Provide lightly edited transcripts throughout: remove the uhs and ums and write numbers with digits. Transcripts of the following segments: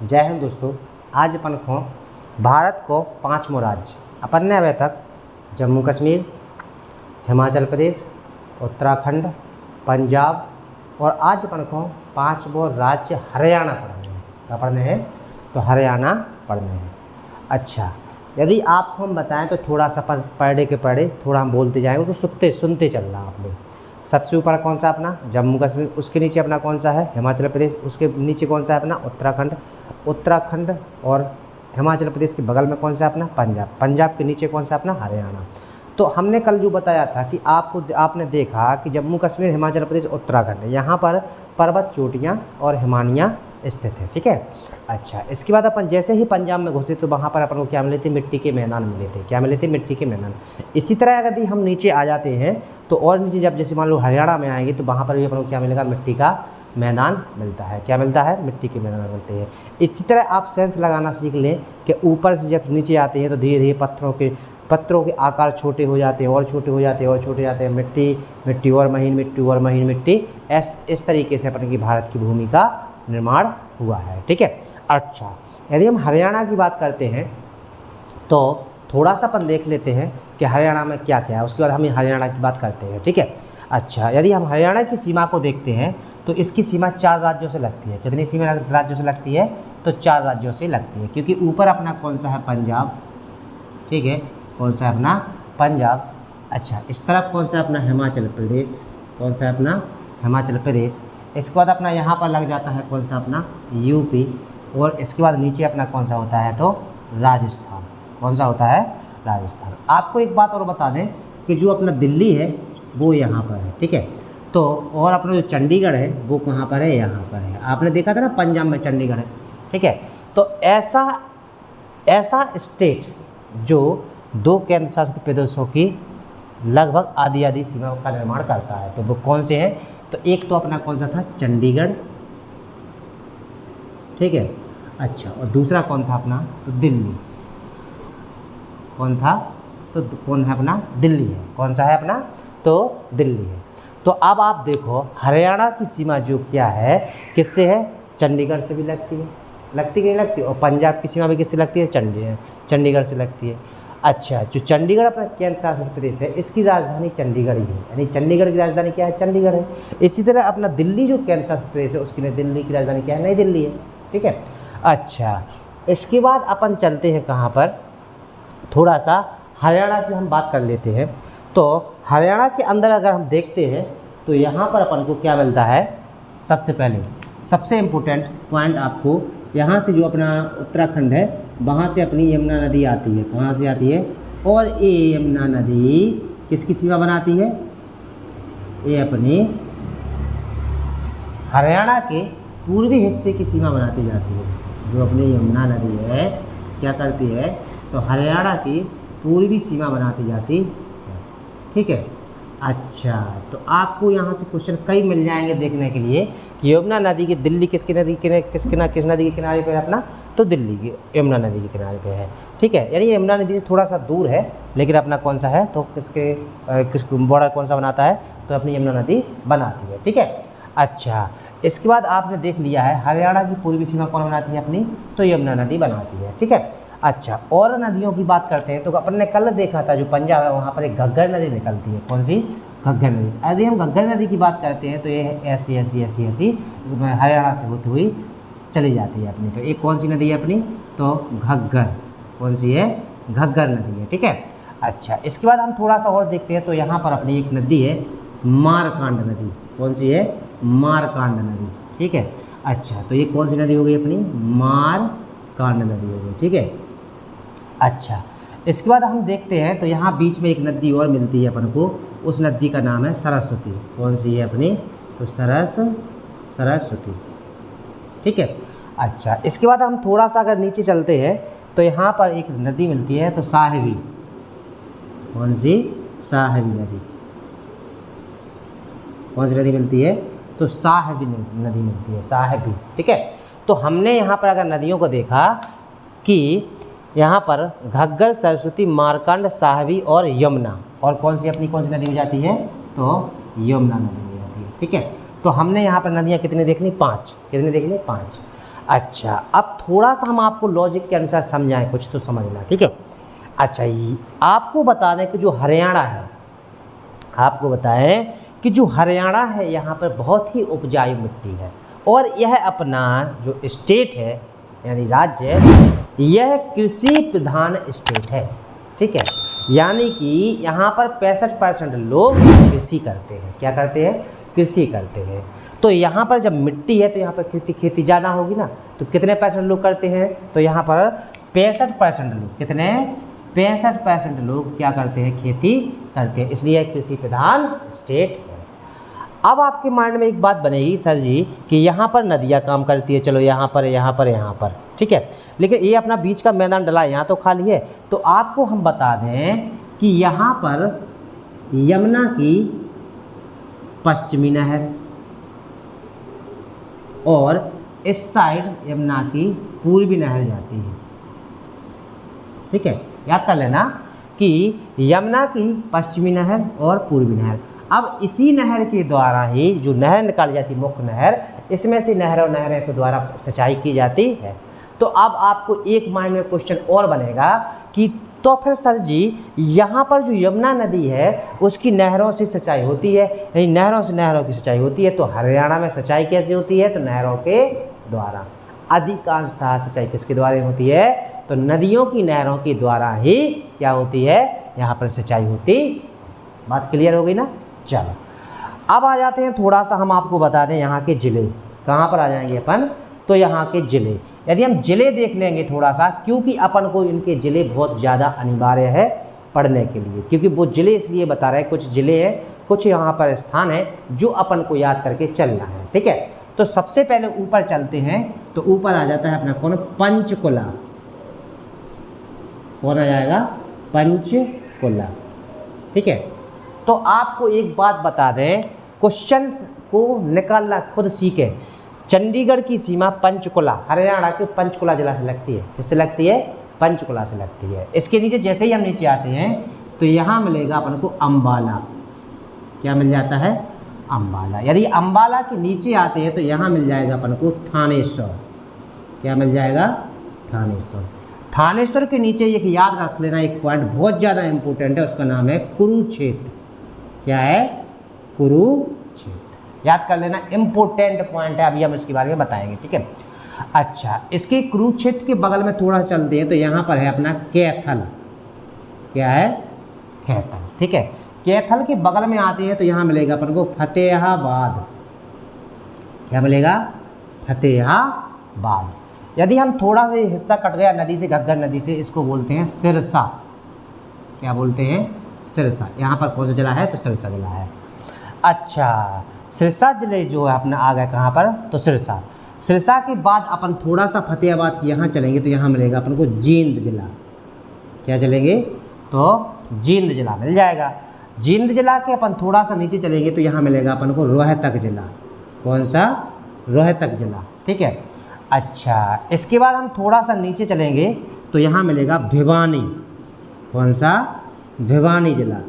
जय हिंद दोस्तों। आज अपन को भारत को 5 राज्य अपन ने अभी तक जम्मू कश्मीर, हिमाचल प्रदेश, उत्तराखंड, पंजाब और आज अपन को 5 राज्य हरियाणा पढ़ने हैं। क्या पढ़ने हैं? तो हरियाणा पढ़ने हैं। अच्छा, यदि आपको हम बताएं तो थोड़ा सा पर डे के पढ़े थोड़ा हम बोलते जाएंगे तो सुनते चल रहा आप लोग। सबसे ऊपर कौन सा अपना जम्मू कश्मीर, उसके नीचे अपना कौन सा है हिमाचल प्रदेश, उसके नीचे कौन सा है अपना उत्तराखंड और हिमाचल प्रदेश के बगल में कौन सा अपना पंजाब के नीचे कौन सा अपना हरियाणा। तो हमने कल जो बताया था कि आपने देखा कि जम्मू कश्मीर, हिमाचल प्रदेश, उत्तराखंड यहाँ पर पर्वत चोटियाँ और हिमानियाँ स्थित है। ठीक है। अच्छा, इसके बाद अपन जैसे ही पंजाब में घुसे तो वहाँ पर अपन को क्या मिले थे? मिट्टी के मैदान मिले थे। क्या मिले थे? मिट्टी के मैदान। इसी तरह यदि हम नीचे आ जाते हैं तो और नीचे जब जैसे मान लो हरियाणा में आएंगे तो वहाँ पर भी अपन को क्या मिलेगा? मिट्टी का मैदान मिलता है। क्या मिलता है? मिट्टी के मैदान मिलते हैं। इसी तरह आप सेंस लगाना सीख लें कि ऊपर से जब नीचे आते हैं तो धीरे धीरे पत्थरों के आकार छोटे हो जाते हैं और छोटे हो जाते हैं और छोटे जाते हैं। मिट्टी और महीन, मिट्टी इस तरीके से अपन की भारत की भूमि का निर्माण हुआ है। ठीक है। अच्छा, यदि हम हरियाणा की बात करते हैं तो थोड़ा सा अपन देख लेते हैं कि हरियाणा में क्या क्या है, उसके बाद हम हरियाणा की बात करते हैं। ठीक है। अच्छा, यदि हम हरियाणा की सीमा को देखते हैं तो इसकी सीमा 4 राज्यों से लगती है। कितनी सीमा राज्यों से लगती है? तो 4 राज्यों से लगती है, क्योंकि ऊपर अपना कौन सा है? पंजाब। ठीक है, कौन सा है अपना? पंजाब। अच्छा, इस तरफ कौन सा है अपना? हिमाचल प्रदेश। कौन सा है अपना? हिमाचल प्रदेश। इसके बाद अपना यहाँ पर लग जाता है कौन सा अपना? यूपी। और इसके बाद नीचे अपना कौन सा होता है? तो राजस्थान। कौन सा होता है? राजस्थान। आपको एक बात और बता दें कि जो अपना दिल्ली है वो यहाँ पर है। ठीक है। तो और अपना जो चंडीगढ़ है वो कहाँ पर है? यहाँ पर है। आपने देखा था ना पंजाब में चंडीगढ़ है। ठीक है। तो ऐसा स्टेट जो 2 केंद्र शासित प्रदेशों की लगभग आधी सीमा का निर्माण करता है, तो वो कौन से हैं? तो एक तो अपना कौन सा था? चंडीगढ़। ठीक है। अच्छा, और दूसरा कौन था अपना? तो दिल्ली। कौन था? तो कौन है अपना? दिल्ली है। कौन सा है अपना? तो दिल्ली है। तो अब आप देखो हरियाणा की सीमा जो क्या है, किससे है? चंडीगढ़ से भी लगती है। लगती कि नहीं लगती? और पंजाब की सीमा भी किससे लगती है? चंडीगढ़ से लगती है। अच्छा, जो चंडीगढ़ अपना केंद्र शासित प्रदेश है, इसकी राजधानी चंडीगढ़ ही है, यानी चंडीगढ़ की राजधानी क्या है? चंडीगढ़ है। इसी तरह अपना दिल्ली जो केंद्र शासित प्रदेश है, उसकी दिल्ली की राजधानी क्या है? नई दिल्ली है। ठीक है। अच्छा, इसके बाद अपन चलते हैं कहाँ पर? थोड़ा सा हरियाणा की हम बात कर लेते हैं। तो हरियाणा के अंदर अगर हम देखते हैं तो यहाँ पर अपन को क्या मिलता है? सबसे पहले सबसे इम्पोर्टेंट पॉइंट आपको यहाँ से जो अपना उत्तराखंड है वहाँ से अपनी यमुना नदी आती है। कहाँ से आती है? और ये यमुना नदी किसकी सीमा बनाती है? ये अपनी हरियाणा के पूर्वी हिस्से की सीमा बनाती जाती है। जो अपनी यमुना नदी है क्या करती है? तो हरियाणा की पूर्वी सीमा बनाती जाती है। ठीक है। अच्छा, तो आपको यहाँ से क्वेश्चन कई मिल जाएंगे देखने के लिए कि यमुना नदी की दिल्ली किस नदी के किनारे पे है अपना? तो दिल्ली की यमुना नदी के किनारे पे है। ठीक है, यानी यमुना नदी से थोड़ा सा दूर है, लेकिन अपना कौन सा है? तो किसको बॉर्डर कौन सा बनाता है? तो अपनी यमुना नदी बनाती है। ठीक है। अच्छा, इसके बाद आपने देख लिया है हरियाणा की पूर्वी सीमा कौन बनाती है अपनी? तो यमुना नदी बनाती है। ठीक है। अच्छा, और नदियों की बात करते हैं तो अपन ने कल देखा था जो पंजाब है वहाँ पर एक घग्गर नदी निकलती है। कौन सी? घग्गर नदी। यदि हम घग्गर नदी की बात करते हैं तो ये ऐसी हरियाणा से होती हुई चली जाती है अपनी। तो एक कौन सी नदी है अपनी? तो घग्गर। कौन सी है? घग्गर नदी है। ठीक है। अच्छा, इसके बाद हम थोड़ा सा और देखते हैं तो यहाँ पर अपनी एक नदी है मारकांड नदी। कौन सी है? मारकांड नदी। ठीक है। अच्छा, तो ये कौन सी नदी हो गई अपनी? मारकांड नदी हो गई। ठीक है। अच्छा, इसके बाद हम देखते हैं तो यहाँ बीच में एक नदी और मिलती है अपन को, उस नदी का नाम है सरस्वती। कौन सी है अपनी? तो सरस्वती। ठीक है। अच्छा, इसके बाद हम थोड़ा सा अगर नीचे चलते हैं तो यहाँ पर एक नदी मिलती है तो साहिबी। कौन सी? साहिबी नदी। कौन सी नदी मिलती है? तो साहिबी नदी मिलती है, साहिबी। ठीक है। तो हमने यहाँ पर अगर नदियों को देखा कि यहाँ पर घग्गर, सरस्वती, मारकांड, साहिबी और यमुना, और कौन सी नदी हो जाती है? तो यमुना नदी हो जाती है। ठीक है। तो हमने यहाँ पर नदियाँ कितनी देख ली? 5। कितनी देख ली? 5। अच्छा, अब थोड़ा सा हम आपको लॉजिक के अनुसार समझाएं, कुछ तो समझना, ठीक है। अच्छा, ये आपको बता दें कि जो हरियाणा है, आपको बताएं कि जो हरियाणा है यहाँ पर बहुत ही उपजाऊ मिट्टी है, और यह अपना जो स्टेट है यानी राज्य है, यह कृषि प्रधान स्टेट है, ठीक है। यानी कि यहाँ पर 65% लोग कृषि करते हैं। क्या करते हैं? कृषि करते हैं। तो यहाँ पर जब मिट्टी है तो यहाँ पर खेती ज़्यादा होगी ना, तो कितने % लोग करते हैं? तो यहाँ पर 65% लोग, कितने? 65% लोग क्या करते हैं? खेती करते हैं, इसलिए कृषि प्रधान स्टेट है। अब आपके माइंड में एक बात बनेगी, सर जी कि यहाँ पर नदियाँ काम करती है, चलो यहाँ पर, यहाँ पर, यहाँ पर, ठीक है, लेकिन ये अपना बीच का मैदान डला है, यहाँ तो खाली है। तो आपको हम बता दें कि यहाँ पर यमुना की पश्चिमी नहर और इस साइड यमुना की पूर्वी नहर जाती है, ठीक है। याद कर लेना कि यमुना की पश्चिमी नहर और पूर्वी नहर। अब इसी नहर के द्वारा ही जो नहर निकाली जाती है, मुख्य नहर, इसमें से नहरों के द्वारा सिंचाई की जाती है। तो अब आपको एक माइंड में क्वेश्चन और बनेगा कि तो फिर सर जी यहाँ पर जो यमुना नदी है उसकी नहरों से सिंचाई होती है, यानी नहरों की सिंचाई होती है, तो हरियाणा में सिंचाई कैसे होती है? तो नहरों के द्वारा। अधिकांशतः सिंचाई किसके द्वारा होती है? तो नदियों की, नहरों के द्वारा ही क्या होती है? यहाँ पर सिंचाई होती। बात क्लियर हो गई ना? चलो अब आ जाते हैं, थोड़ा सा हम आपको बता दें यहाँ के ज़िले। कहाँ पर आ जाएंगे अपन? तो यहाँ के ज़िले, यदि हम ज़िले देख लेंगे थोड़ा सा, क्योंकि अपन को इनके ज़िले बहुत ज़्यादा अनिवार्य है पढ़ने के लिए, क्योंकि वो ज़िले इसलिए बता रहे हैं, कुछ ज़िले हैं, कुछ यहाँ पर स्थान है जो अपन को याद करके चलना है, ठीक है। तो सबसे पहले ऊपर चलते हैं, तो ऊपर आ जाता है अपना कौन? पंचकुला। कौन आ जाएगा? पंचकुला, ठीक है। तो आपको एक बात बता दें, क्वेश्चन को निकालना खुद सीखे। चंडीगढ़ की सीमा पंचकुला, हरियाणा के पंचकुला जिला से लगती है। किससे लगती है? पंचकुला से लगती है। इसके नीचे जैसे ही हम नीचे आते हैं तो यहाँ मिलेगा अपन को अम्बाला। क्या मिल जाता है? अम्बाला। यदि अम्बाला के नीचे आते हैं तो यहाँ मिल जाएगा अपन को थानेश्वर। क्या मिल जाएगा? थानेश्वर। थानेश्वर के नीचे एक याद रख लेना, एक पॉइंट बहुत ज़्यादा इंपॉर्टेंट है, उसका नाम है कुरुक्षेत्र। क्या है? कुरुक्षेत्र। याद कर लेना, इम्पोर्टेंट पॉइंट है, अभी हम इसके बारे में बताएंगे, ठीक है। अच्छा, इसके कुरुक्षेत्र के बगल में थोड़ा चलते हैं तो यहाँ पर है अपना कैथल। क्या है? कैथल, ठीक है। कैथल के बगल में आते हैं तो यहाँ मिलेगा अपन को फतेहाबाद। क्या मिलेगा? फतेहाबाद। यदि हम थोड़ा सा हिस्सा कट गया नदी से, घग्गर नदी से, इसको बोलते हैं सिरसा। क्या बोलते हैं? सिरसा। यहाँ पर कौन सा जिला है? तो सिरसा जिला है। अच्छा, सिरसा जिले जो है अपना आ गया कहाँ पर? तो सिरसा। सिरसा के बाद अपन थोड़ा सा फतेहाबाद की यहाँ चलेंगे तो यहाँ मिलेगा अपन को जींद जिला। क्या चलेंगे? तो जींद जिला मिल जाएगा। जींद जिला के अपन थोड़ा सा नीचे चलेंगे तो यहाँ मिलेगा अपन को रोहतक जिला। कौन सा? रोहतक जिला, ठीक है। अच्छा, इसके बाद हम थोड़ा सा नीचे चलेंगे तो यहाँ मिलेगा भिवानी। कौन सा? भिवानी जिला,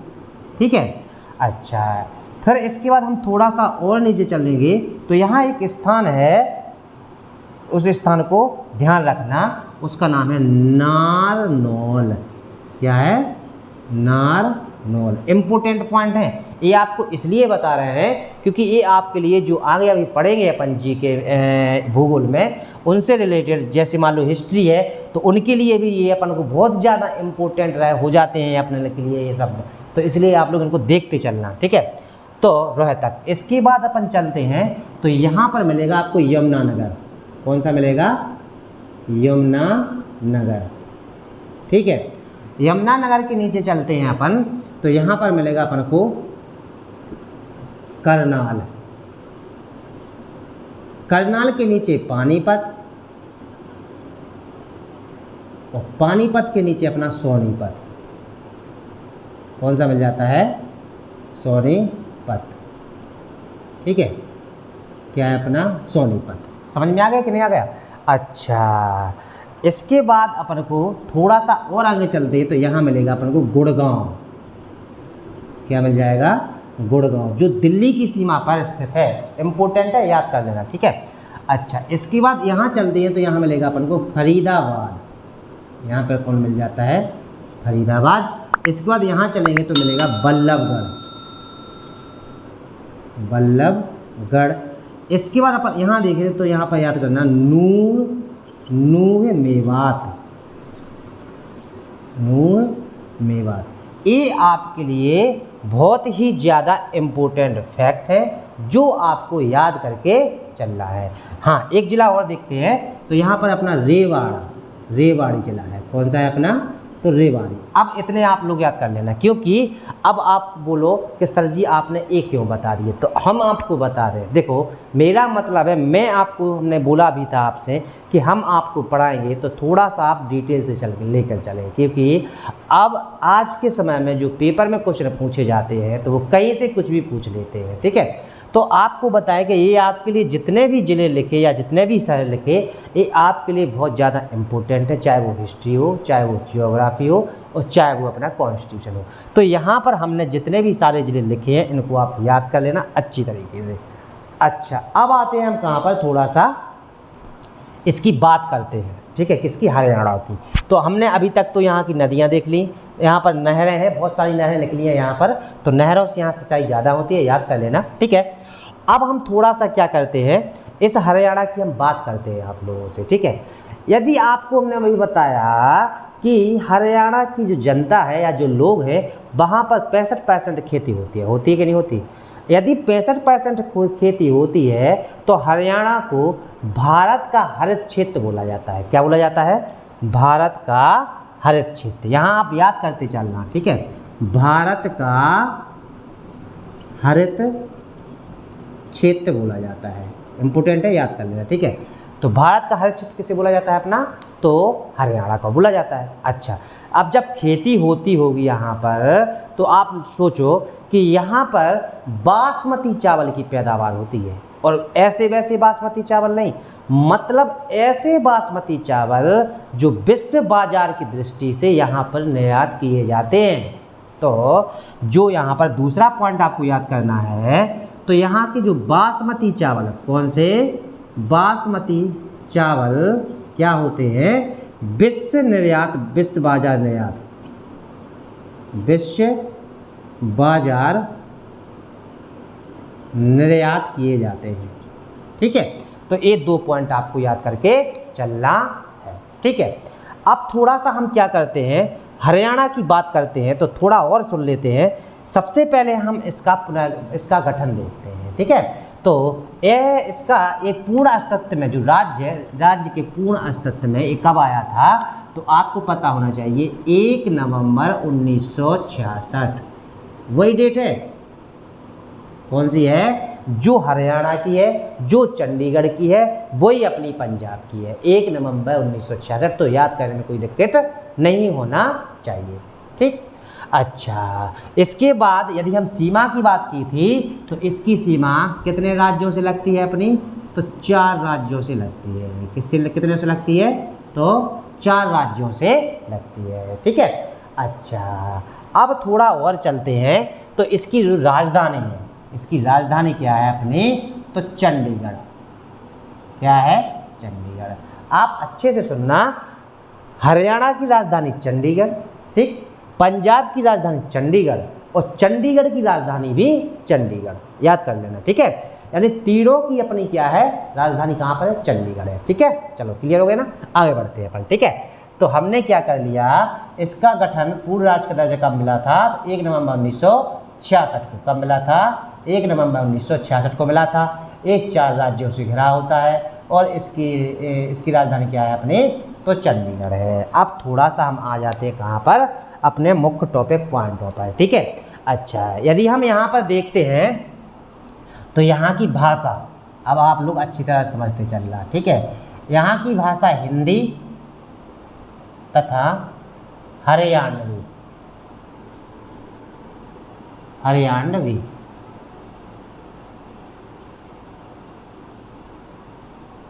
ठीक है। अच्छा, फिर इसके बाद हम थोड़ा सा और नीचे चलेंगे तो यहाँ एक स्थान है, उस स्थान को ध्यान रखना, उसका नाम है नारनौल। क्या है? नारनौल। इम्पोर्टेंट पॉइंट है, ये आपको इसलिए बता रहे हैं क्योंकि ये आपके लिए जो आगे अभी पढ़ेंगे अपन जी के भूगोल में, उनसे रिलेटेड, जैसे मान लो हिस्ट्री है, तो उनके लिए भी ये अपन को बहुत ज़्यादा इम्पोर्टेंट हो जाते हैं अपने के लिए ये सब। तो इसलिए आप लोग इनको देखते चलना, ठीक है। तो रोहतक। इसके बाद अपन चलते हैं तो यहाँ पर मिलेगा आपको यमुनानगर। कौन सा मिलेगा? यमुनानगर, ठीक है। यमुनानगर के नीचे चलते हैं अपन तो यहाँ पर मिलेगा अपन को करनाल। करनाल के नीचे पानीपत, और पानीपत के नीचे अपना सोनीपत। कौन सा मिल जाता है? सोनीपत, ठीक है। क्या है अपना? सोनीपत। समझ में आ गया कि नहीं आ गया? अच्छा, इसके बाद अपन को थोड़ा सा और आगे चलते हैं तो यहाँ मिलेगा अपन को गुड़गांव। क्या मिल जाएगा? गुड़गांव, जो दिल्ली की सीमा पर स्थित है। इंपॉर्टेंट है, याद कर लेना, ठीक है। अच्छा, इसके बाद यहाँ चलते हैं तो यहाँ मिलेगा अपन को फरीदाबाद, यहाँ पर कौन मिल जाता है, फरीदाबाद। इसके बाद यहाँ चलेंगे तो मिलेगा बल्लभगढ़, बल्लभगढ़। इसके बाद अपन यहाँ देखें तो यहाँ पर याद करना नूह मेवात, नूह मेवात। ये आपके लिए बहुत ही ज़्यादा इम्पोर्टेंट फैक्ट है जो आपको याद करके चल रहा है। हाँ, एक ज़िला और देखते हैं तो यहाँ पर अपना रेवाड़ी ज़िला है। कौन सा है अपना, तो रेवाड़ी। अब इतने आप लोग याद कर लेना, क्योंकि अब आप बोलो कि सर जी आपने एक क्यों बता दिए, तो हम आपको बता रहे हैं। देखो मेरा मतलब है, मैं आपको, हमने बोला भी था आपसे कि हम आपको पढ़ाएंगे तो थोड़ा सा आप डिटेल से लेकर चलें, क्योंकि अब आज के समय में जो पेपर में क्वेश्चन पूछे जाते हैं तो वो कहीं से कुछ भी पूछ लेते हैं। ठीक है, तो आपको बताया कि ये आपके लिए जितने भी ज़िले लिखे या जितने भी शहर लिखे, ये आपके लिए बहुत ज़्यादा इम्पोर्टेंट है, चाहे वो हिस्ट्री हो, चाहे वो जियोग्राफी हो, और चाहे वो अपना कॉन्स्टिट्यूशन हो। तो यहाँ पर हमने जितने भी सारे ज़िले लिखे हैं इनको आप याद कर लेना अच्छी तरीके से। अच्छा, अब आते हैं हम कहाँ पर, थोड़ा सा इसकी बात करते हैं। ठीक है, किसकी, हरियाणा की। तो हमने अभी तक तो यहाँ की नदियाँ देख ली, यहाँ पर नहरें हैं, बहुत सारी नहरें निकली हैं यहाँ पर, तो नहरों से यहाँ सिंचाई ज़्यादा होती है, याद कर लेना। ठीक है, अब हम थोड़ा सा क्या करते हैं, इस हरियाणा की हम बात करते हैं आप लोगों से। ठीक है, यदि आपको हमने अभी बताया कि हरियाणा की जो जनता है या जो लोग हैं वहाँ पर 65% खेती होती है कि नहीं होती। यदि 65% खेती होती है तो हरियाणा को भारत का हरित क्षेत्र बोला जाता है। क्या बोला जाता है, भारत का हरित क्षेत्र। यहाँ आप याद करते चलना। ठीक है, भारत का हरित क्षेत्र बोला जाता है, इम्पोर्टेंट है, याद कर लेना। ठीक है, तो भारत का हरित क्षेत्र किसे बोला जाता है अपना, तो हरियाणा का बोला जाता है। अच्छा, अब जब खेती होती होगी यहाँ पर तो आप सोचो कि यहाँ पर बासमती चावल की पैदावार होती है, और ऐसे वैसे बासमती चावल नहीं, मतलब ऐसे बासमती चावल जो विश्व बाजार की दृष्टि से यहाँ पर निर्यात किए जाते हैं। तो जो यहाँ पर दूसरा पॉइंट आपको याद करना है, तो यहाँ के जो बासमती चावल, कौन से बासमती चावल क्या होते हैं, विश्व बाजार निर्यात किए जाते हैं। ठीक है, तो ये 2 पॉइंट आपको याद करके चलना है। ठीक है, अब थोड़ा सा हम क्या करते हैं, हरियाणा की बात करते हैं तो थोड़ा और सुन लेते हैं। सबसे पहले हम इसका गठन देखते हैं। ठीक है, तो इसका एक पूर्ण अस्तित्व में जो राज्य के पूर्ण अस्तित्व में ये कब आया था, तो आपको पता होना चाहिए 1 नवंबर 1966। वही डेट है, कौन सी है, जो हरियाणा की है, जो चंडीगढ़ की है, वही अपनी पंजाब की है, 1 नवंबर 1966। तो याद करने में कोई दिक्कत नहीं होना चाहिए। ठीक, अच्छा, इसके बाद यदि हम सीमा की बात की थी तो इसकी सीमा कितने राज्यों से लगती है अपनी, तो 4 राज्यों से लगती है। कितने से लगती है, तो 4 राज्यों से लगती है। ठीक है, अच्छा, अब थोड़ा और चलते हैं तो इसकी जो राजधानी है, इसकी राजधानी क्या है अपनी, तो चंडीगढ़। क्या है, चंडीगढ़। आप अच्छे से सुनना, हरियाणा की राजधानी चंडीगढ़, ठीक, पंजाब की राजधानी चंडीगढ़, और चंडीगढ़ की राजधानी भी चंडीगढ़, याद कर लेना। ठीक है, यानी तीनों की अपनी क्या है, राजधानी कहाँ पर है, चंडीगढ़ है। ठीक है, चलो क्लियर हो गया ना, आगे बढ़ते हैं अपन। ठीक है, तो हमने क्या कर लिया, इसका गठन पूर्ण राज्य का दर्जा कब मिला था, तो 1 नवंबर 1966 को। कब मिला था, 1 नवंबर 1966 को मिला था। ये 4 राज्यों से घिरा होता है और इसकी राजधानी क्या है अपनी, तो चंडीगढ़ है। अब थोड़ा सा हम आ जाते हैं कहाँ पर, अपने मुख्य टॉपिक पॉइंटों पर। ठीक है, अच्छा, यदि हम यहाँ पर देखते हैं तो यहाँ की भाषा, अब आप लोग अच्छी तरह समझते चल रहा। ठीक है, यहाँ की भाषा हिंदी तथा हरियाणवी।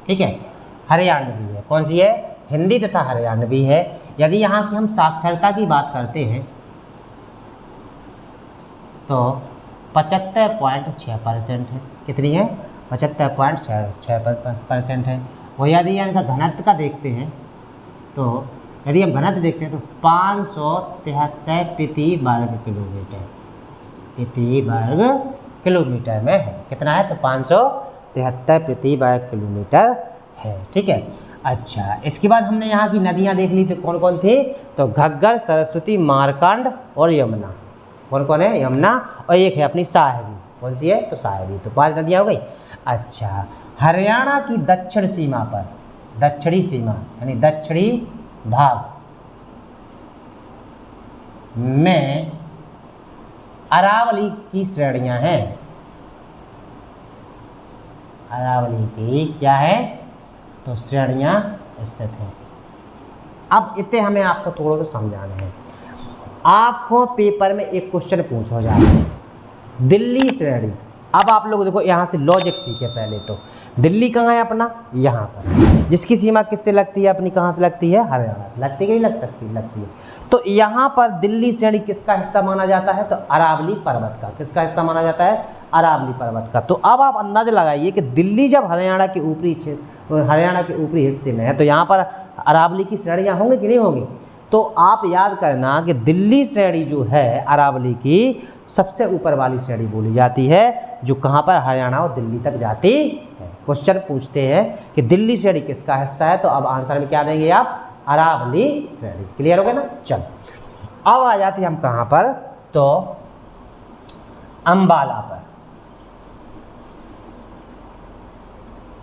ठीक है, हरियाणवी है। कौन सी है, हिंदी तथा हरियाणवी है। यदि यहाँ की हम साक्षरता की बात करते हैं तो 75.6% है। कितनी है, 75.6% है। और यदि इनका घनत्व का देखते हैं तो यदि हम घनत्व देखते हैं तो 573 प्रति वर्ग किलोमीटर में है। कितना है? तो 573 प्रति वर्ग किलोमीटर है। ठीक है। अच्छा, इसके बाद हमने यहाँ की नदियाँ देख ली तो कौन कौन थी? तो घग्गर, सरस्वती, मारकंड और यमुना। कौन कौन है? यमुना और एक है अपनी साहेबी। कौन सी है? तो साहेबी। तो 5 नदियाँ हो गई। अच्छा, हरियाणा की दक्षिण सीमा पर, दक्षिणी सीमा यानी दक्षिणी भाग में अरावली की श्रेणियां हैं। अरावली की क्या है? तो श्रेणियां स्थित हैं। अब इतने हमें आपको थोड़ा सा समझाना है। आपको पेपर में एक क्वेश्चन पूछा जाता है, दिल्ली श्रेणी। अब आप लोग देखो, यहाँ से लॉजिक सीखे। पहले तो दिल्ली कहाँ है अपना? यहाँ पर। जिसकी सीमा किससे लगती है अपनी? कहाँ से लगती है? हरियाणा से। लगती है कि नहीं लग सकती? लगती है। तो यहाँ पर दिल्ली श्रेणी किसका हिस्सा माना जाता है? तो अरावली पर्वत का। किसका हिस्सा माना जाता है? अरावली पर्वत का। तो अब आप अंदाजा लगाइए कि दिल्ली जब हरियाणा के ऊपरी हिस्से में है तो यहाँ पर अरावली की श्रेणियाँ होंगी कि नहीं होंगी? तो आप याद करना कि दिल्ली श्रेणी जो है अरावली की सबसे ऊपर वाली श्रेणी बोली जाती है, जो कहाँ पर? हरियाणा और दिल्ली तक जाती है। क्वेश्चन पूछते हैं कि दिल्ली श्रेणी किसका हिस्सा है, तो अब आंसर में क्या देंगे आप? अरावली श्रेणी। क्लियर हो गया ना? चलो, अब आ जाते हैं हम कहाँ पर? तो अंबाला पर।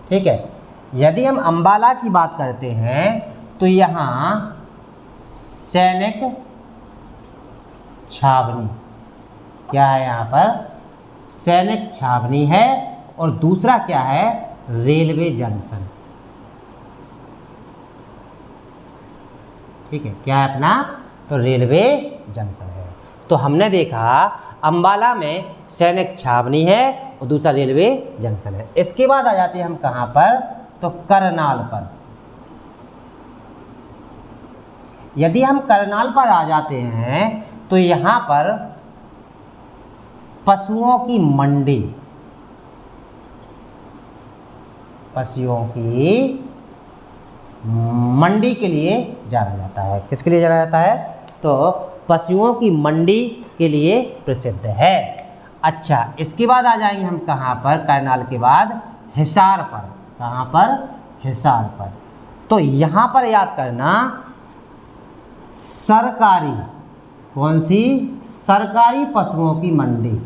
ठीक है। यदि हम अंबाला की बात करते हैं तो यहाँ सैनिक छावनी, क्या है यहाँ पर? सैनिक छावनी है। और दूसरा क्या है? Railway junction. ठीक है। क्या है अपना? तो रेलवे जंक्शन है। तो हमने देखा अंबाला में सैनिक छावनी है और दूसरा रेलवे जंक्शन है। इसके बाद आ जाते हैं हम कहाँ पर? तो करनाल पर। यदि हम करनाल पर आ जाते हैं तो यहाँ पर पशुओं की मंडी, पशुओं की मंडी के लिए जाना जाता है। किसके लिए जाना जाता है? तो पशुओं की मंडी के लिए प्रसिद्ध है। अच्छा, इसके बाद आ जाएंगे हम कहाँ पर? करनाल के बाद हिसार पर। कहाँ पर? हिसार पर। तो यहाँ पर याद करना, सरकारी, कौन सी? सरकारी पशुओं की मंडी।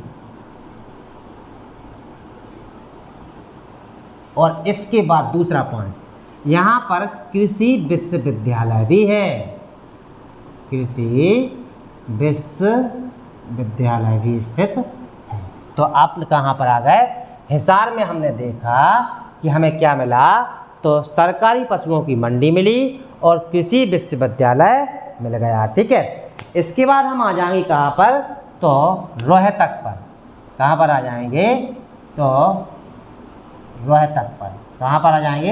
और इसके बाद दूसरा पॉइंट, यहाँ पर कृषि विश्वविद्यालय भी है। कृषि विश्वविद्यालय भी स्थित है। तो आप कहाँ पर आ गए? हिसार में हमने देखा कि हमें क्या मिला? तो सरकारी पशुओं की मंडी मिली और कृषि विश्वविद्यालय मिल गया। ठीक है। इसके बाद हम आ जाएंगे कहाँ पर? तो रोहतक पर। कहाँ पर आ जाएंगे? तो रोहतक पर। कहाँ पर आ जाएंगे?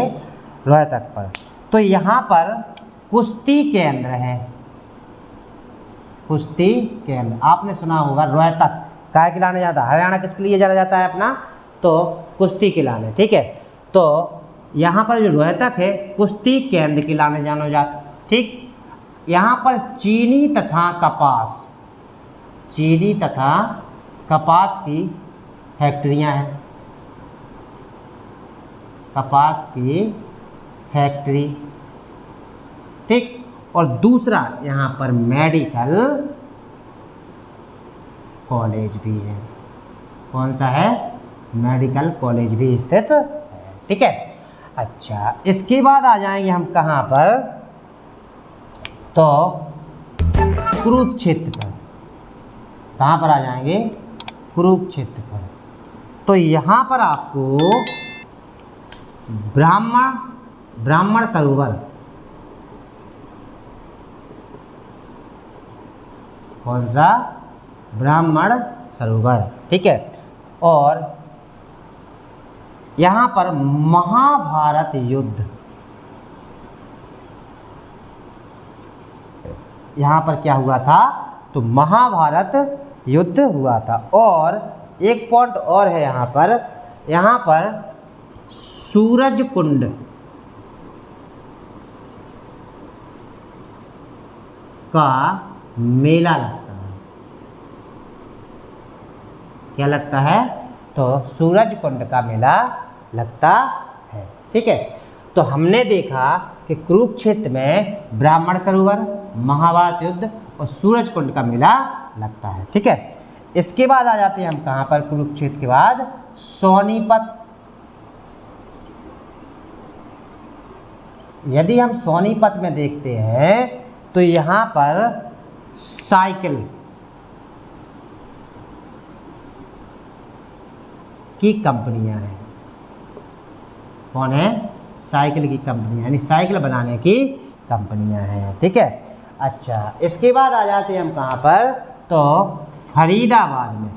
रोहतक पर। तो यहाँ पर कुश्ती केंद्र है। कुश्ती केंद्र आपने सुना होगा। रोहतक काय खिलाने जाता है? हरियाणा किसके लिए जाना जाता है अपना? तो कुश्ती खिलाने। ठीक है। तो यहाँ पर जो रोहतक है कुश्ती केंद्र खिलाने जाना जाता। ठीक। यहाँ पर चीनी तथा कपास की फैक्ट्रियाँ हैं। कपास की फैक्ट्री। ठीक। और दूसरा यहाँ पर मेडिकल कॉलेज भी है। कौन सा है? मेडिकल कॉलेज भी स्थित है। ठीक है। अच्छा, इसके बाद आ जाएंगे हम कहाँ पर? तो कुरुक्षेत्र पर। कहाँ पर आ जाएंगे? कुरुक्षेत्र पर। तो यहाँ पर आपको ब्राह्मण सरोवर, कौन सा? ब्राह्मण सरोवर। ठीक है। और यहाँ पर महाभारत युद्ध, यहाँ पर क्या हुआ था? तो महाभारत युद्ध हुआ था। और एक पॉइंट और है यहाँ पर सूरज कुंड का मेला लगता है। क्या लगता है? तो सूरज कुंड का मेला लगता है। ठीक है, तो हमने देखा कि कुरुक्षेत्र में ब्राह्मण सरोवर, महाभारत युद्ध और सूरज कुंड का मेला लगता है। ठीक है, इसके बाद आ जाते हैं हम कहाँ पर? कुरुक्षेत्र के बाद सोनीपत। यदि हम सोनीपत में देखते हैं तो यहाँ पर साइकिल की कंपनियां हैं। कौन है? साइकिल की कंपनियां, यानी साइकिल बनाने की कंपनियां हैं। ठीक है, अच्छा, इसके बाद आ जाते हैं हम कहाँ पर? तो फरीदाबाद में।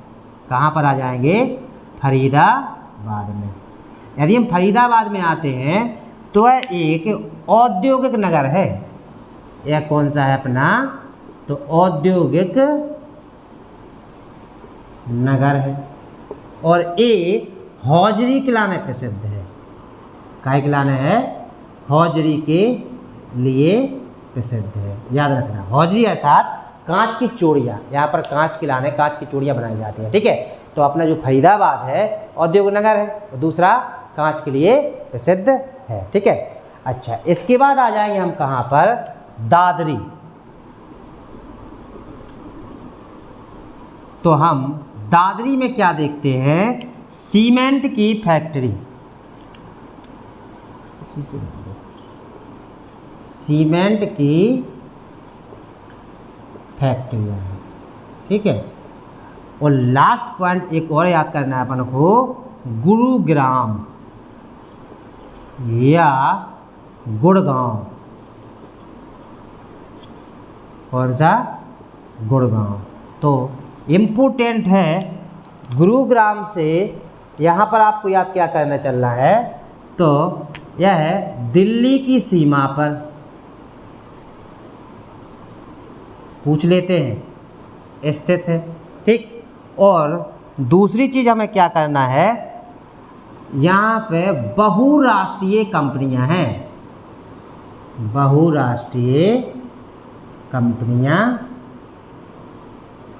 कहाँ पर आ जाएंगे? फरीदाबाद में। यदि हम फरीदाबाद में आते हैं तो यह एक औद्योगिक नगर है। यह कौन सा है अपना? तो औद्योगिक नगर है और ये हौजरी किला में प्रसिद्ध है। काय किला है? हौजरी के लिए प्रसिद्ध है। याद रखना, हौजरी अर्थात कांच की चूड़ियाँ। यहाँ पर कांच की लाने, कांच की चूड़ियाँ बनाई जाती हैं। ठीक है, तो अपना जो फरीदाबाद है औद्योगिक नगर है और दूसरा कांच के लिए प्रसिद्ध है। ठीक है, अच्छा, इसके बाद आ जाएंगे हम कहाँ पर? दादरी। तो हम दादरी में क्या देखते हैं? सीमेंट की फैक्ट्री। सीमेंट की फैक्ट्रियाँ हैं। ठीक है, और लास्ट पॉइंट एक और याद करना है अपन को, गुरुग्राम या गुड़गांव। कौन सा? गुड़गांव। तो इम्पोर्टेंट है गुरुग्राम से। यहाँ पर आपको याद क्या करना चलना है? तो यह है दिल्ली की सीमा पर। पूछ लेते हैं, स्थित है। ठीक, और दूसरी चीज़ हमें क्या करना है? यहाँ पे बहुराष्ट्रीय कंपनियां हैं। बहुराष्ट्रीय कंपनियां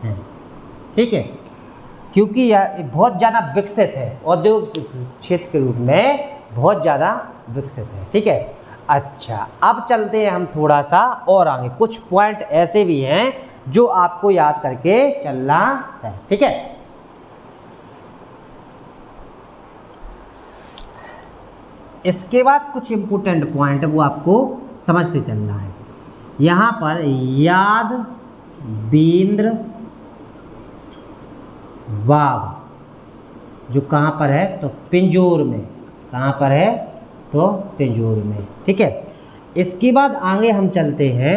हैं। ठीक है, क्योंकि यह बहुत ज़्यादा विकसित है, औद्योगिक क्षेत्र के रूप में बहुत ज़्यादा विकसित है। ठीक है, अच्छा, अब चलते हैं हम थोड़ा सा और आगे। कुछ पॉइंट ऐसे भी हैं जो आपको याद करके चलना है। ठीक है, इसके बाद कुछ इम्पोर्टेंट पॉइंट वो आपको समझते चलना है। यहाँ पर यादविंद्र बाग जो कहाँ पर है? तो पिंजौर में। कहाँ पर है? तो पिंजौर में। ठीक है, इसके बाद आगे हम चलते हैं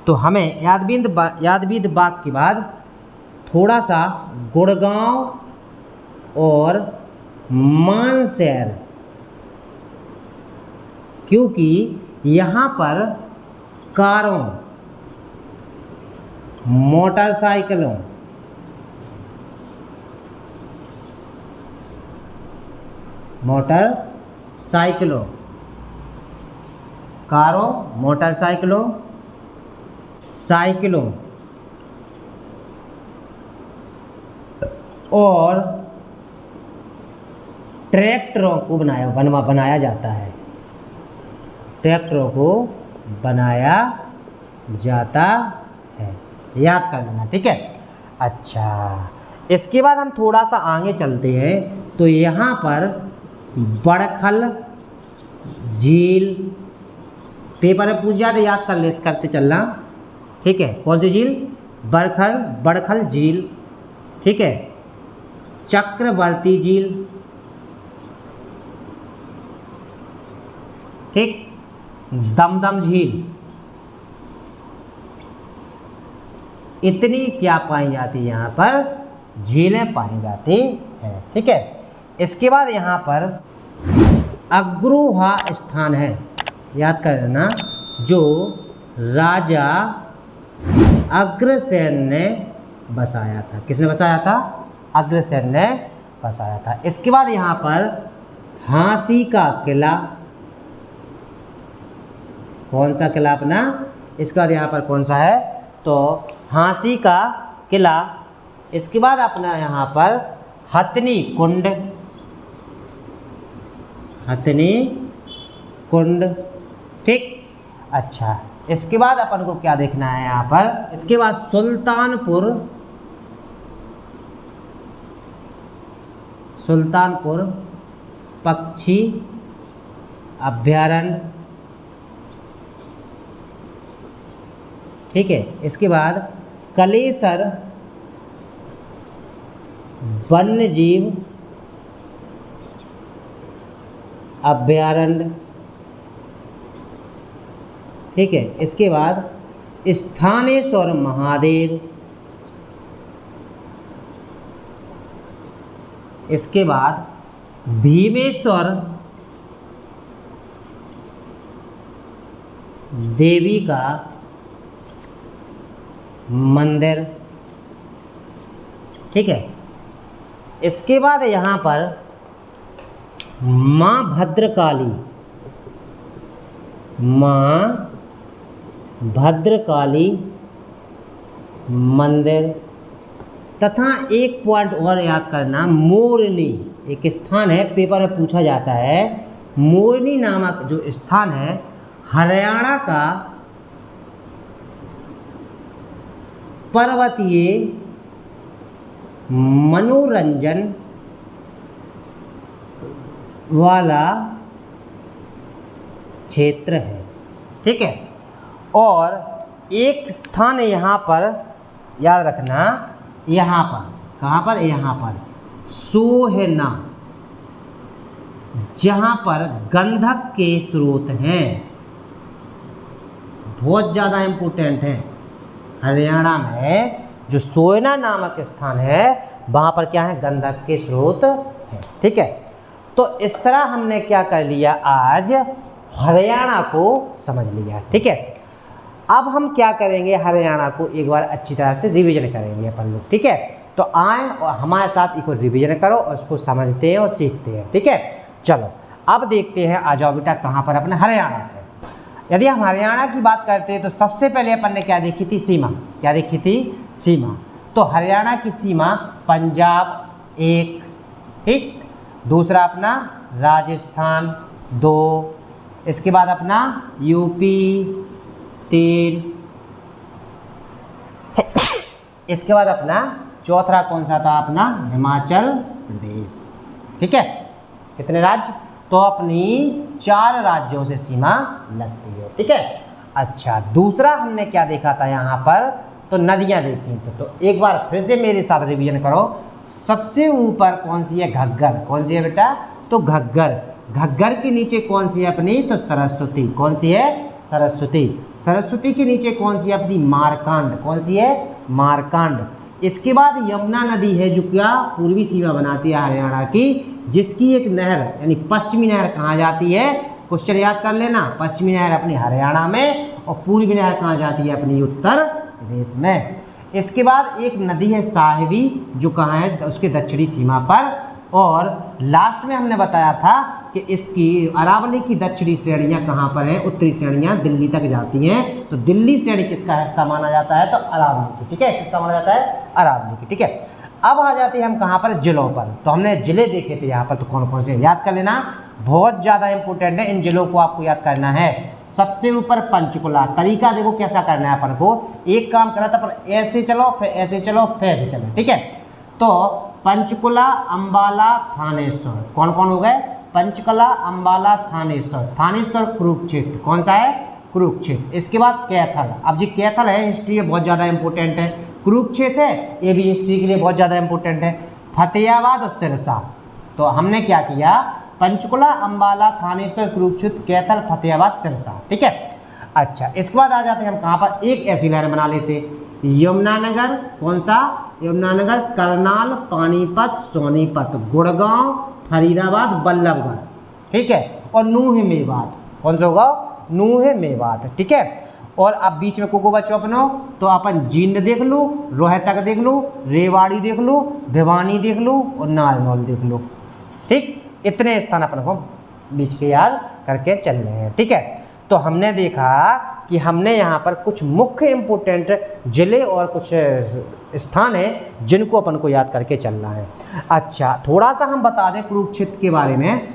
तो हमें यादविंद्र बाग के बाद थोड़ा सा गुड़गांव और मानसर, क्योंकि यहाँ पर कारों, मोटरसाइकिलों, कारों, मोटरसाइकिलों, साइकिलों और ट्रैक्टरों को बनाया जाता है। ट्रैक्टरों को बनाया जाता है, याद कर लेना। ठीक है, अच्छा, इसके बाद हम थोड़ा सा आगे चलते हैं तो यहाँ पर बड़खल झील, पेपर में पूछ जाते, याद करते चलना। ठीक है, कौन सी झील? बड़खल झील। ठीक है, चक्रवर्ती झील। ठीक, दमदम झील। इतनी क्या पाई जाती है? यहाँ पर झीलें पाई जाती हैं। ठीक है, इसके बाद यहाँ पर अग्रोहा स्थान है, याद कर लेना, जो राजा अग्रसेन ने बसाया था। किसने बसाया था? अग्रसेन ने बसाया था। इसके बाद यहाँ पर झांसी का किला, कौन सा किला अपना, इसके बाद यहाँ पर कौन सा है, तो झांसी का किला। इसके बाद अपना यहाँ पर हथनी कुंड, हथनी कुंड, ठीक। अच्छा, इसके बाद अपन को क्या देखना है यहाँ पर, इसके बाद सुल्तानपुर, सुल्तानपुर पक्षी अभ्यारण्य, ठीक है। इसके बाद कलेसर वन्यजीव अभ्यारण्य, ठीक है। इसके बाद स्थानेश्वर महादेव, इसके बाद भीमेश्वर देवी का मंदिर, ठीक है। इसके बाद यहाँ पर माँ भद्रकाली, माँ भद्रकाली मंदिर, तथा एक पॉइंट और याद करना, मोरनी एक स्थान है, पेपर में पूछा जाता है। मोरनी नामक जो स्थान है हरियाणा का पर्वतीय मनोरंजन वाला क्षेत्र है, ठीक है। और एक स्थान है यहाँ पर याद रखना, यहाँ पर, कहाँ पर, यहाँ पर सोहना, जहाँ पर गंधक के स्रोत हैं, बहुत ज़्यादा इम्पोर्टेंट है। हरियाणा में जो सोहना नामक स्थान है वहाँ पर क्या है, गंधक के स्रोत है, ठीक है। तो इस तरह हमने क्या कर लिया, आज हरियाणा को समझ लिया, ठीक है। अब हम क्या करेंगे, हरियाणा को एक बार अच्छी तरह से रिवीजन करेंगे अपन लोग, ठीक है। तो आए और हमारे साथ एक रिवीजन करो और उसको समझते हैं और सीखते हैं, ठीक है। चलो अब देखते हैं, आ जाओ बेटा कहाँ पर, अपने हरियाणा पे। यदि हम हरियाणा की बात करते हैं तो सबसे पहले अपन ने क्या देखी थी, सीमा, क्या देखी थी, सीमा। तो हरियाणा की सीमा पंजाब एक, ठीक, दूसरा अपना राजस्थान दो, इसके बाद अपना यूपी तीन, इसके बाद अपना चौथा कौन सा था, अपना हिमाचल प्रदेश, ठीक है। कितने राज्य, तो अपनी 4 राज्यों से सीमा लगती है, ठीक है। अच्छा, दूसरा हमने क्या देखा था यहाँ पर, तो नदियाँ देखी। तो एक बार फिर से मेरे साथ रिवीजन करो। सबसे ऊपर कौन सी है, घग्गर, कौन सी है बेटा, तो घग्गर। घग्गर के नीचे कौन सी है अपनी, तो सरस्वती, कौन सी है, सरस्वती। सरस्वती के नीचे कौन सी है अपनी, मारकांड, कौन सी है, मारकांड। इसके बाद यमुना नदी है जो क्या पूर्वी सीमा बनाती है हरियाणा की, जिसकी एक नहर यानी पश्चिमी नहर कहाँ जाती है, क्वेश्चन याद कर लेना, पश्चिमी नहर अपनी हरियाणा में और पूर्वी नहर कहाँ जाती है, अपनी उत्तर प्रदेश में। इसके बाद एक नदी है साहिबी जो कहाँ है, उसके दक्षिणी सीमा पर। और लास्ट में हमने बताया था कि इसकी अरावली की दक्षिणी श्रेणियाँ कहाँ पर हैं, उत्तरी श्रेणियाँ दिल्ली तक जाती हैं। तो दिल्ली श्रेणी किसका हिस्सा माना जाता है, तो अरावली की, ठीक है, किसका माना जाता है, अरावली की, ठीक है। अब आ जाते हैं हम कहाँ पर, जिलों पर। तो हमने जिले देखे थे यहाँ पर, तो कौन कौन से याद कर लेना, बहुत ज़्यादा इंपॉर्टेंट है, इन जिलों को आपको याद करना है। सबसे ऊपर पंचकुला, तरीका देखो कैसा करना है अपन को, एक काम करा था पर ऐसे चलो फिर ऐसे चलो फिर ऐसे चलो, ठीक है। तो पंचकुला, अंबाला, थानेश्वर, कौन कौन हो गए, पंचकुला, अंबाला, थानेश्वर। थानेश्वर कुरुक्षेत्र, कौन सा है, कुरुक्षेत्र। इसके बाद कैथल, अब जी कैथल है हिस्ट्री में बहुत ज़्यादा इंपॉर्टेंट है, कुरुक्षेत्र है ये भी हिस्ट्री के लिए बहुत ज़्यादा इंपॉर्टेंट है, फतेहाबाद और सिरसा। तो हमने क्या किया, पंचकुला, अंबाला, थानेश्वर, कुरुक्षेत्र, कैथल, फतेहाबाद, सिरसा, ठीक है। अच्छा, इसके बाद आ जाते हैं हम कहाँ पर, एक ऐसी लहर बना लेते, यमुनानगर, कौन सा, यमुनानगर, करनाल, पानीपत, सोनीपत, गुड़गांव, फरीदाबाद, बल्लभगढ़, ठीक है। और नूह मेवात, कौन सा होगा, नूह मेवात, ठीक है। और अब बीच में को बच्चों अपनो, तो अपन जींद देख लो, रोहतक देख लो, रेवाड़ी देख लो, भिवानी देख लो और नारनौल देख लो, ठीक। इतने स्थान अपन को बीच के याद करके चल रहे हैं। ठीक है, तो हमने देखा कि हमने यहाँ पर कुछ मुख्य इम्पोर्टेंट जिले और कुछ स्थान हैं जिनको अपन को याद करके चलना है। अच्छा, थोड़ा सा हम बता दें कुरुक्षेत्र के बारे में,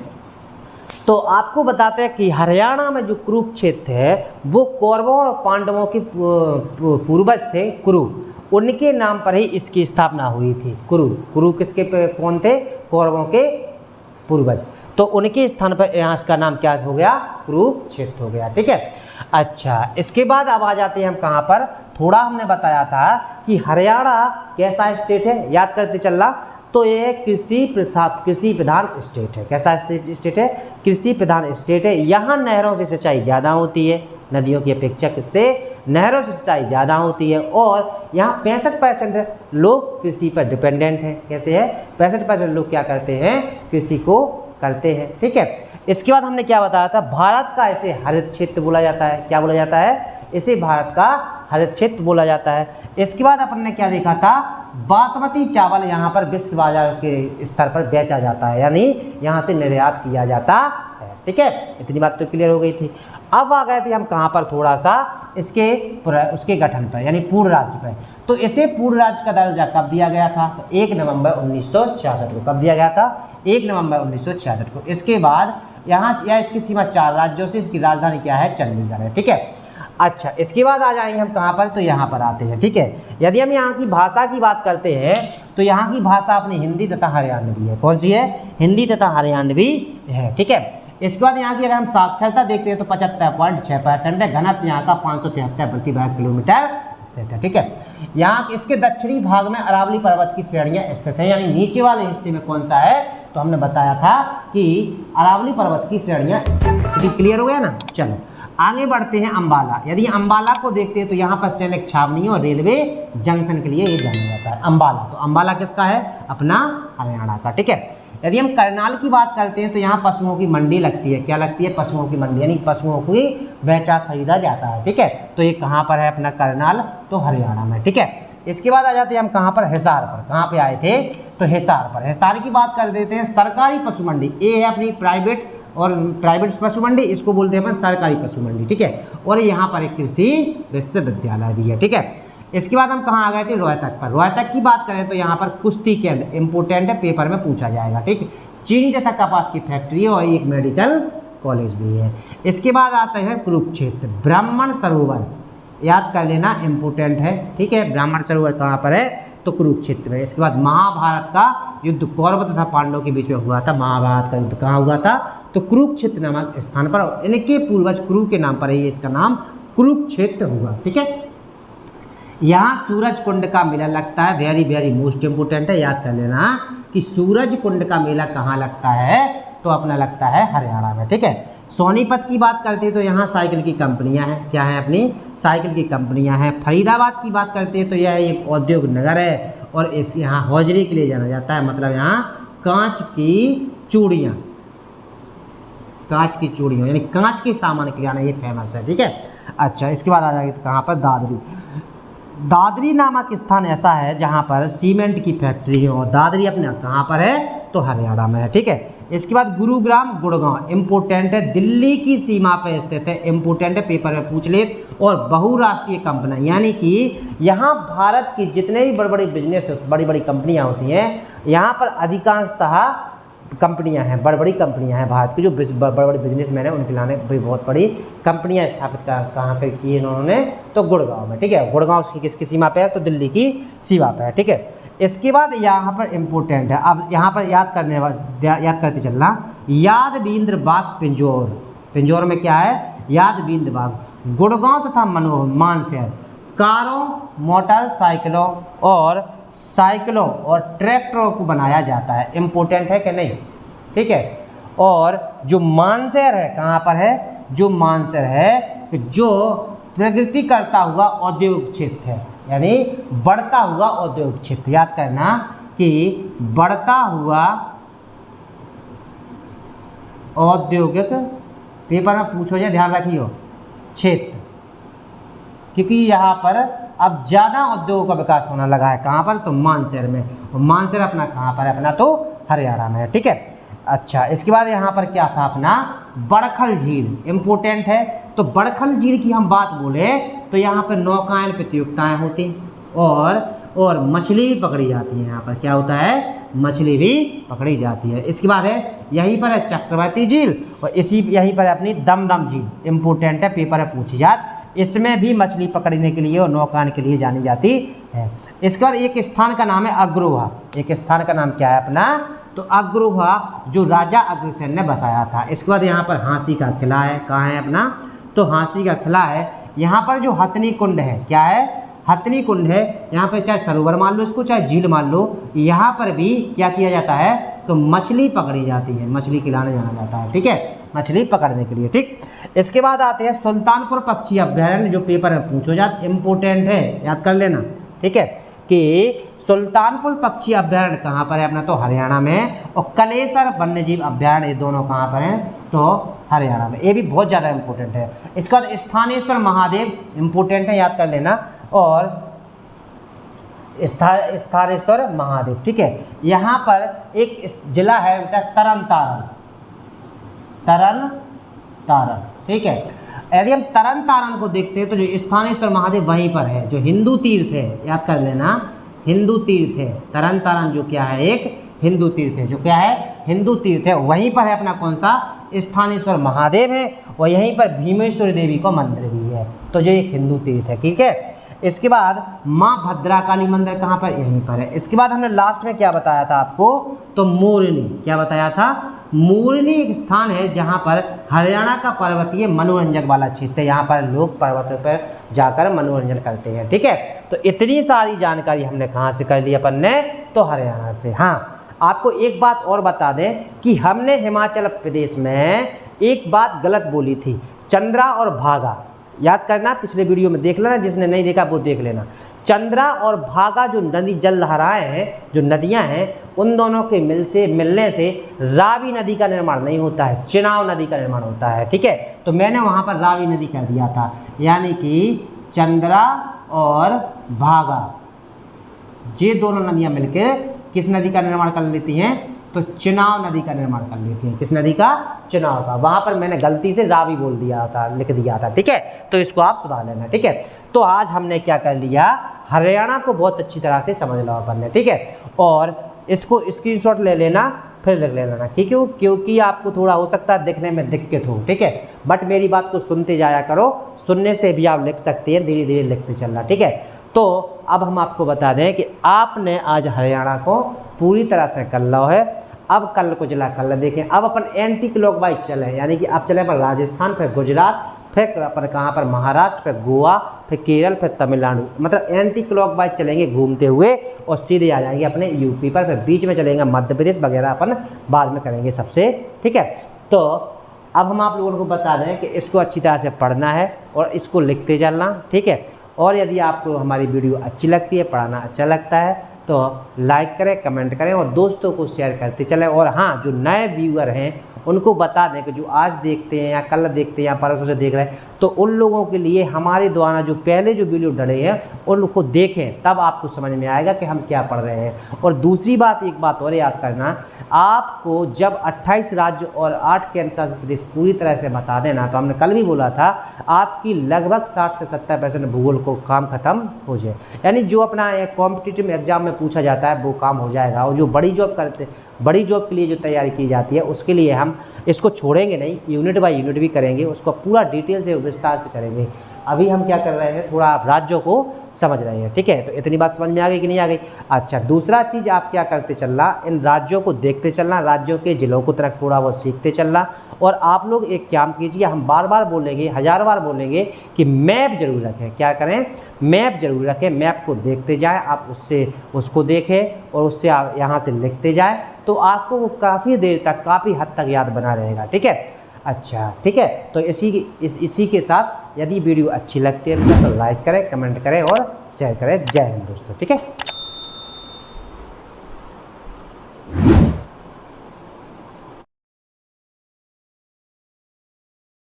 तो आपको बताते हैं कि हरियाणा में जो कुरुक्षेत्र है वो कौरवों और पांडवों के पूर्वज थे कुरु, उनके नाम पर ही इसकी स्थापना हुई थी। कुरु किसके कौन थे? कौरवों के पूर्वज, तो उनके स्थान पर यहाँ इसका नाम क्या हो गया? कुरुक्षेत्र हो गया। ठीक है, अच्छा, इसके बाद अब आ जाते हैं हम कहाँ पर, थोड़ा हमने बताया था कि हरियाणा कैसा स्टेट है, याद करते चलना, तो ये कृषि प्रधान स्टेट है। कैसा स्टेट है? कृषि प्रधान स्टेट है। यहाँ नहरों से सिंचाई ज़्यादा होती है, नदियों की अपेक्षा किससे? नहरों से सिंचाई ज़्यादा होती है, और यहाँ 65% लोग कृषि पर डिपेंडेंट हैं। कैसे है? 65% लोग क्या करते हैं? कृषि को करते हैं। ठीक है, इसके बाद हमने क्या बताया था, भारत का इसे हरित क्षेत्र बोला जाता है। क्या बोला जाता है? इसे भारत का हरित क्षेत्र बोला जाता है। इसके बाद अपन ने क्या देखा था, बासमती चावल यहाँ पर विश्व बाजार के स्तर पर बेचा जाता है, यानी यहाँ से निर्यात किया जाता है। ठीक है, इतनी बात तो क्लियर हो गई थी। अब आ गए थे हम कहाँ पर, थोड़ा सा उसके गठन पर, यानी पूर्ण राज्य पर। तो इसे पूर्ण राज्य का दर्जा कब दिया गया था? तो 1 नवंबर 1966 को। कब दिया गया था? 1 नवंबर 1966 को। इसके बाद यहाँ या इसकी सीमा 4 राज्यों से, इसकी राजधानी क्या है? चंडीगढ़ है। ठीक है, अच्छा, इसके बाद आ जाएंगे हम कहाँ पर, तो यहाँ पर आते हैं। ठीक है, यदि हम यहाँ की भाषा की बात करते हैं तो यहाँ की भाषा अपनी हिंदी तथा हरियाणवी है। कौन सी है? हिंदी तथा हरियाणवी है। ठीक है, इसके बाद यहाँ की अगर हम साक्षरता देखते हैं तो 75.6% है। घनत्व यहाँ का 573 प्रति वर्ग किलोमीटर स्थित है। ठीक है, यहाँ इसके दक्षिणी भाग में अरावली पर्वत की श्रेणियाँ स्थित है, यानी नीचे वाले हिस्से में कौन सा है? तो हमने बताया था कि अरावली पर्वत की श्रेणियाँ। क्लियर हो गया ना? चलो आगे बढ़ते हैं। अंबाला, यदि अंबाला को देखते हैं तो यहाँ पर सैनिक छावनी और रेलवे जंक्शन के लिए ये जाना जाता है अंबाला। तो अंबाला किसका है? अपना हरियाणा का। ठीक है, यदि हम करनाल की बात करते हैं तो यहाँ पशुओं की मंडी लगती है। क्या लगती है? पशुओं की मंडी, यानी पशुओं की बेचा खरीदा जाता है। ठीक है, तो ये कहाँ पर है? अपना करनाल, तो हरियाणा में। ठीक है, इसके बाद आ जाते हैं हम कहाँ पर? हिसार पर। कहाँ पे आए थे? तो हिसार पर। हिसार की बात कर देते हैं। सरकारी पशु मंडी, ये है अपनी प्राइवेट पशु मंडी, इसको बोलते हैं अपन सरकारी पशु मंडी। ठीक है, और यहाँ पर एक कृषि विश्वविद्यालय भी है। ठीक है, इसके बाद हम कहाँ आ गए थे? रोहतक पर। रोहतक की बात करें तो यहाँ पर कुश्ती केंद्र इंपोर्टेंट है, पेपर में पूछा जाएगा। ठीक, चीनी तथा कपास की फैक्ट्री और एक मेडिकल कॉलेज भी है। इसके बाद आते हैं कुरुक्षेत्र। ब्राह्मण सरोवर याद कर लेना, इंपोर्टेंट है। ठीक है, ब्राह्मण सरोवर कहाँ पर है? तो कुरुक्षेत्र में। इसके बाद महाभारत का युद्ध कौरव तथा पांडवों के बीच में हुआ था। महाभारत का युद्ध कहाँ हुआ था? तो कुरुक्षेत्र नामक स्थान पर, इनके पूर्वज कुरु के नाम पर ही इसका नाम कुरुक्षेत्र हुआ। ठीक है, यहाँ सूरज कुंड का मेला लगता है। वेरी वेरी मोस्ट इंपोर्टेंट है, याद कर लेना कि सूरज कुंड का मेला कहाँ लगता है? तो अपना लगता है हरियाणा में। ठीक है, सोनीपत की बात करते हैं तो यहाँ साइकिल की कंपनियाँ हैं। क्या है? अपनी साइकिल की कंपनियाँ हैं। फरीदाबाद की बात करते हैं तो यह एक औद्योगिक नगर है, और इस यहाँ हौजरी के लिए जाना जाता है, मतलब यहाँ कांच की चूड़ियाँ यानी कांच के सामान के लिए आना, ये फेमस है। ठीक है, अच्छा, इसके बाद आ जाएगी तो कहाँ पर? दादरी नामक स्थान ऐसा है जहाँ पर सीमेंट की फैक्ट्री है, और दादरी अपने कहाँ पर है? तो हरियाणा में है। ठीक है, इसके बाद गुरुग्राम गुड़गांव इंपोर्टेंट है, दिल्ली की सीमा पर स्थित है। इंपोर्टेंट है, पेपर में पूछ ले। और बहुराष्ट्रीय कंपनी, यानी कि यहाँ भारत की जितने भी बड़ी बड़ी कंपनियाँ होती हैं, यहाँ पर अधिकांशतः कंपनियां हैं, बड़ी कंपनियां हैं भारत की, जो बड़े बिजनेसमैन हैं उनके लाने भी बहुत बड़ी कंपनियां स्थापित कहाँ पर की इन्होंने? तो गुड़गांव में। ठीक है, गुड़गांव की किसकी सीमा पे है? तो दिल्ली की सीमा पे है। ठीक है, इसके बाद यहाँ पर इम्पोर्टेंट है, अब यहाँ पर याद करते चलना, याद बींद्र बाग पिंजौर में क्या है? याद बींद्र बाग। गुड़गांव तथा मानसर कारों, मोटरसाइकिलों और ट्रैक्टरों को बनाया जाता है। इंपोर्टेंट है कि नहीं? ठीक है, और जो मानसर है कहाँ पर है? जो मानसर है जो प्रगति करता हुआ औद्योगिक क्षेत्र है, यानी बढ़ता हुआ औद्योगिक क्षेत्र। याद करना कि बढ़ता हुआ औद्योगिक, पेपर में पूछो जाए, ध्यान रखियो, क्षेत्र, क्योंकि यहाँ पर अब ज़्यादा उद्योगों का विकास होने लगा है। कहाँ पर? तो मानसर में। और मानसर अपना कहाँ पर है? अपना तो हरियाणा में है। ठीक है, अच्छा, इसके बाद यहाँ पर क्या था अपना बड़खल झील, इम्पोर्टेंट है। तो बड़खल झील की हम बात बोले तो यहाँ पर नौकायन प्रतियोगिताएं होती और मछली भी पकड़ी जाती है। यहाँ पर क्या होता है, मछली भी पकड़ी जाती है। इसके बाद है यहीं पर है चक्रवर्ती झील और यहीं पर है अपनी दमदम झील, इम्पोर्टेंट है, पेपर में पूछी जाती। इसमें भी मछली पकड़ने के लिए और नौकायन के लिए जानी जाती है। इसके बाद एक स्थान का नाम है अग्रोहा। एक स्थान का नाम क्या है अपना, तो अग्रोहा, जो राजा अग्रसेन ने बसाया था। इसके बाद यहाँ पर हांसी का किला है। कहाँ है अपना, तो हांसी का किला है। यहाँ पर जो हथनी कुंड है, क्या है, हथनी कुंड है। यहाँ पर चाहे सरोवर मान लो इसको, चाहे झील मान लो, यहाँ पर भी क्या किया जाता है, तो मछली पकड़ी जाती है, मछली खिलाने जाना जाता है, ठीक है, मछली पकड़ने के लिए, ठीक। इसके बाद आते हैं सुल्तानपुर पक्षी अभ्यारण्य, जो पेपर में पूछो जाता, इम्पोर्टेंट है, याद कर लेना, ठीक है, कि सुल्तानपुर पक्षी अभ्यारण्य कहाँ पर है अपना, तो हरियाणा में। और कलेसर वन्यजीव अभ्यारण्य, ये दोनों कहाँ पर हैं, तो हरियाणा में। ये भी बहुत ज़्यादा इम्पोर्टेंट है। इसका बाद स्थानेश्वर महादेव, इम्पोर्टेंट है, याद कर लेना। और स्थानेश्वर महादेव, ठीक है। यहाँ पर एक जिला है बेटा तरन तारण, ठीक है। यदि हम तरन तारण को देखते हैं तो जो स्थानेश्वर महादेव वहीं पर है, जो हिंदू तीर्थ है, याद कर लेना, हिंदू तीर्थ है। तरन तारण जो क्या है, एक हिंदू तीर्थ है, जो क्या है, हिंदू तीर्थ है। वहीं पर है अपना कौन सा, स्थानेश्वर महादेव है। और यहीं पर भीमेश्वरी देवी का मंदिर भी है, तो जो एक हिंदू तीर्थ है, ठीक है। इसके बाद माँ भद्राकाली मंदिर कहाँ पर, यहीं पर है। इसके बाद हमने लास्ट में क्या बताया था आपको, तो मोरनी, क्या बताया था, मोरनी एक स्थान है जहाँ पर हरियाणा का पर्वतीय मनोरंजक वाला क्षेत्र है। यहाँ पर लोग पर्वतों पर जाकर मनोरंजन करते हैं, ठीक है। तो इतनी सारी जानकारी हमने कहाँ से कर ली अपन ने, तो हरियाणा से। हाँ, आपको एक बात और बता दें कि हमने हिमाचल प्रदेश में एक बात गलत बोली थी, चंद्रा और भागा, याद करना, पिछले वीडियो में देख लेना, जिसने नहीं देखा वो देख लेना। चंद्रा और भागा जो नदी जल धाराएं हैं, जो नदियां हैं, उन दोनों के मिलने से रावी नदी का निर्माण नहीं होता है, चिनाब नदी का निर्माण होता है, ठीक है। तो मैंने वहाँ पर रावी नदी कर दिया था, यानी कि चंद्रा और भागा, ये दोनों नदियाँ मिलकर किस नदी का निर्माण कर लेती हैं, तो चिनाब नदी का निर्माण कर लेती हैं। किस नदी का, चिनाब का। वहाँ पर मैंने गलती से रावी बोल दिया था, लिख दिया था, ठीक है। तो इसको आप सुधार लेना, ठीक है। तो आज हमने क्या कर लिया, हरियाणा को बहुत अच्छी तरह से समझ लो अपन ने, ठीक है। और इसको स्क्रीनशॉट ले लेना, फिर लिख लेना, क्योंकि आपको थोड़ा हो सकता है दिखने में दिक्कत हो, ठीक है। बट मेरी बात को सुनते जाया करो, सुनने से भी आप लिख सकते हैं, धीरे धीरे लिखते चलना, ठीक है। तो अब हम आपको बता दें कि आपने आज हरियाणा को पूरी तरह से कर लो है। अब कल को जिला कल देखें। अब अपन एंटी क्लॉकवाइज चले, यानी कि अब चले पर राजस्थान, फिर गुजरात, फिर अपन कहाँ पर, महाराष्ट्र, फिर गोवा, फिर केरल, फिर तमिलनाडु, मतलब एंटी क्लॉकवाइज चलेंगे घूमते हुए और सीधे आ जाएंगे अपने यूपी पर, फिर बीच में चलेंगे मध्य प्रदेश वगैरह, अपन बाद में करेंगे सबसे, ठीक है। तो अब हम आप लोगों को बता दें कि इसको अच्छी तरह से पढ़ना है और इसको लिखते चलना, ठीक है। और यदि आपको हमारी वीडियो अच्छी लगती है, पढ़ाना अच्छा लगता है, तो लाइक करें, कमेंट करें और दोस्तों को शेयर करते चलें। और हाँ, जो नए व्यूअर हैं उनको बता दें कि जो आज देखते हैं या कल देखते हैं या परसों से देख रहे हैं, तो उन लोगों के लिए हमारे द्वारा जो पहले जो वीडियो डले हैं उनको देखें, तब आपको समझ में आएगा कि हम क्या पढ़ रहे हैं। और दूसरी बात, एक बात और याद करना, आपको जब 28 राज्य और 8 केंद्र प्रदेश पूरी तरह से बता देना, तो हमने कल भी बोला था, आपकी लगभग 60 से 70% भूगोल को काम खत्म हो जाए। यानी जो अपना कॉम्पिटिटिव एग्जाम में पूछा जाता है वो काम हो जाएगा। और जो बड़ी जॉब के लिए जो तैयारी की जाती है, उसके लिए हम इसको छोड़ेंगे नहीं, यूनिट बाय यूनिट भी करेंगे, उसको पूरा डिटेल से विस्तार से करेंगे। अभी हम क्या कर रहे हैं, थोड़ा आप राज्यों को समझ रहे हैं, ठीक है। तो इतनी बात समझ में आ गई कि नहीं आ गई। अच्छा, दूसरा चीज़ आप क्या करते चलना, इन राज्यों को देखते चलना, राज्यों के जिलों को तरफ थोड़ा बहुत सीखते चलना। और आप लोग एक काम कीजिए, हम बार बार बोलेंगे, 1000 बार बोलेंगे कि मैप जरूर रखें। क्या करें, मैप जरूर रखें, मैप को देखते जाएँ, आप उसको देखें और उससे आप यहाँ से लिखते जाएँ, तो आपको वो काफ़ी देर तक, काफ़ी हद तक याद बना रहेगा, ठीक है। अच्छा, ठीक है। तो इसी के साथ यदि वीडियो अच्छी लगती है तो लाइक करें, कमेंट करें और शेयर करें। जय हिंद दोस्तों, ठीक है।